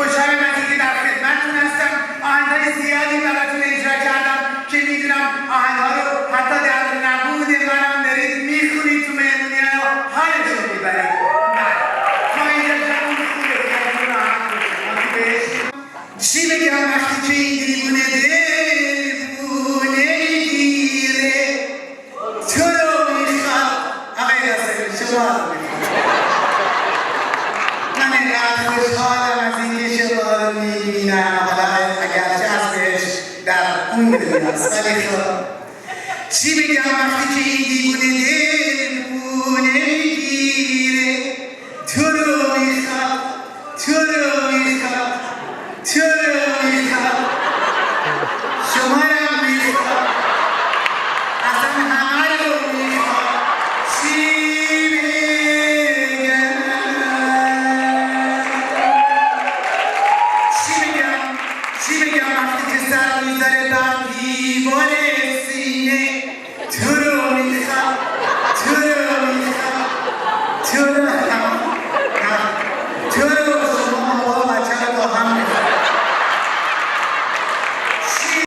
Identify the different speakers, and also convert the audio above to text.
Speaker 1: خوشحالم از اینکه در خدمتتون هستم. آهنگ‌های زیادی براتون اجرا کردم که میدونم آهنگ‌ها رو حتی در نبود منم دارید میخونید تو مهمونی‌ها و حالشو میبرید. ما اینجا جمعون خوبه که از اون آهنگ باشیم. چی بگم وقتی که این دیوونه دلبونه گیره تو رو میخواد. آقای ناصری شما رو من اینقدر خوشحالم از اینکه شما رو میبینم، حالا اگرچه هستش در اون دنیاست، ولی خب چی بگم وقتی که این دیوونه دلبونه میگیره تو رو میخواد تو رو میخواد تو رو میخواد شما رو میخواد اصلا همه رو میخواد. چی بگم وقتی که سر میذاره بر دیوار سینه تو رو میخواد تو رو میخواد تو رو